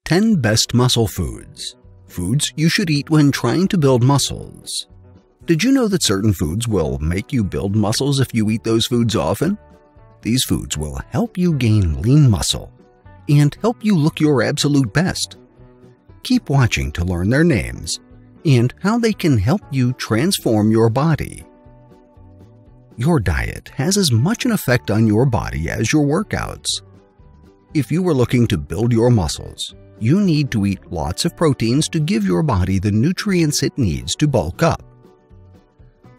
10 Best Muscle Foods. Foods you should eat when trying to build muscles. Did you know that certain foods will make you build muscles if you eat those foods often? These foods will help you gain lean muscle and help you look your absolute best. Keep watching to learn their names and how they can help you transform your body. Your diet has as much an effect on your body as your workouts. If you are looking to build your muscles, you need to eat lots of proteins to give your body the nutrients it needs to bulk up.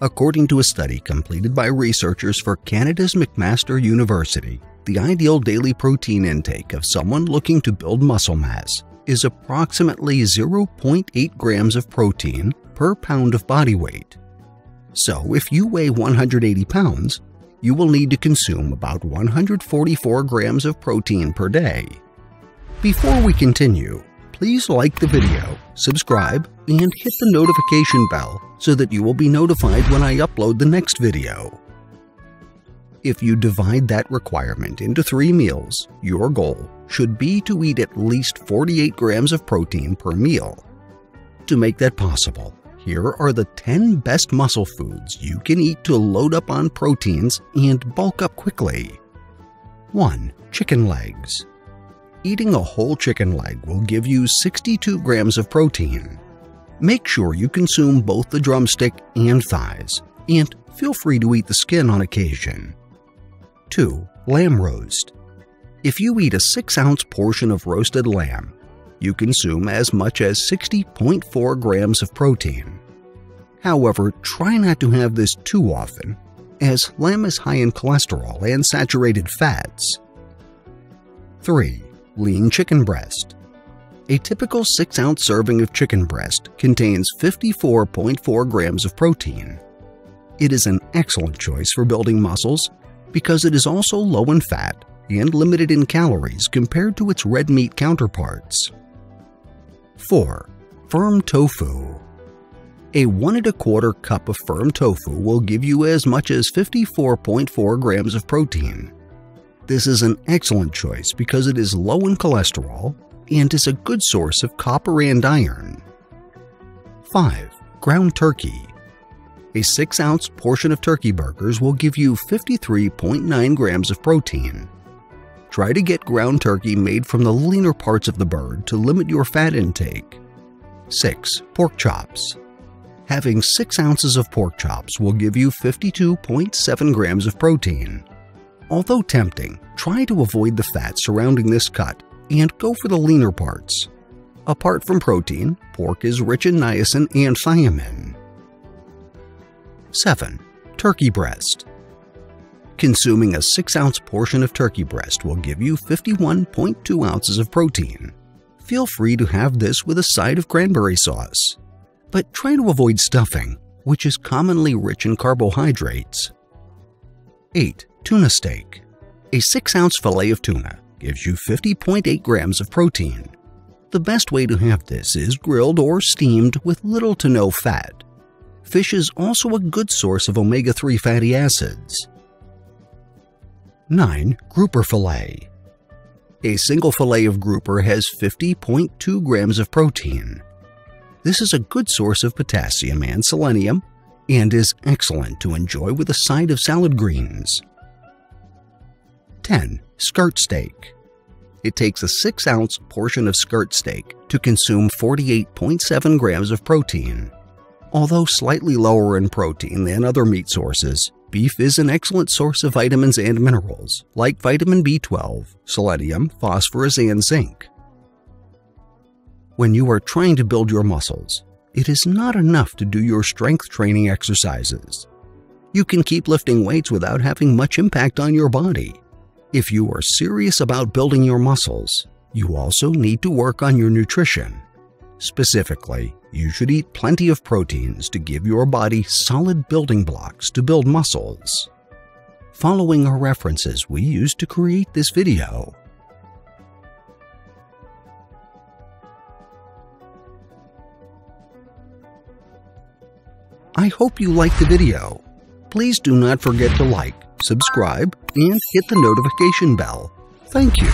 According to a study completed by researchers for Canada's MCMASTER University, the ideal daily protein intake of someone looking to build muscle mass is approximately 0.8 grams of protein per pound of body weight. So if you weigh 180 pounds, you will need to consume about 144 grams of protein per day. Before we continue, please like the video, subscribe, and hit the notification bell so that you will be notified when I upload the next video. If you divide that requirement into 3 meals, your goal should be to eat at least 48 grams of protein per meal. To make that possible, here are the 10 best muscle foods you can eat to load up on proteins and bulk up quickly. 1. Chicken legs. Eating a whole chicken leg will give you 62 grams of protein. Make sure you consume both the drumstick and thighs, and feel free to eat the skin on occasion. 2. Lamb roast. If you eat a 6-ounce portion of roasted lamb, you consume as much as 60.4 grams of protein. However, try not to have this too often, as lamb is high in cholesterol and saturated fats. 3. Lean chicken breast. A typical 6-ounce serving of chicken breast contains 54.4 grams of protein. It is an excellent choice for building muscles because it is also low in fat and limited in calories compared to its red meat counterparts. 4. Firm tofu. A 1 1/4 cup of firm tofu will give you as much as 54.4 grams of protein. This is an excellent choice because it is low in cholesterol and is a good source of copper and iron. 5. Ground turkey. A 6-ounce portion of turkey burgers will give you 53.9 grams of protein. Try to get ground turkey made from the leaner parts of the bird to limit your fat intake. 6. Pork chops. Having 6 ounces of pork chops will give you 52.7 grams of protein. Although tempting, try to avoid the fat surrounding this cut and go for the leaner parts. Apart from protein, pork is rich in niacin and thiamine. 7. Turkey breast. Consuming a 6-ounce portion of turkey breast will give you 51.2 ounces of protein. Feel free to have this with a side of cranberry sauce, but try to avoid stuffing, which is commonly rich in carbohydrates. 8. Tuna steak. A 6-ounce fillet of tuna gives you 50.8 grams of protein. The best way to have this is grilled or steamed with little to no fat. Fish is also a good source of omega-3 fatty acids. 9. Grouper fillet. A single fillet of grouper has 50.2 grams of protein. This is a good source of potassium and selenium and is excellent to enjoy with a side of salad greens. 10. Skirt steak. It takes a 6-ounce portion of skirt steak to consume 48.7 grams of protein. Although slightly lower in protein than other meat sources, beef is an excellent source of vitamins and minerals like vitamin B12, selenium, phosphorus, and zinc. When you are trying to build your muscles, it is not enough to do your strength training exercises. You can keep lifting weights without having much impact on your body. If you are serious about building your muscles, you also need to work on your nutrition. Specifically, you should eat plenty of proteins to give your body solid building blocks to build muscles. Following are references we used to create this video. I hope you liked the video. Please do not forget to like, subscribe, and hit the notification bell. Thank you.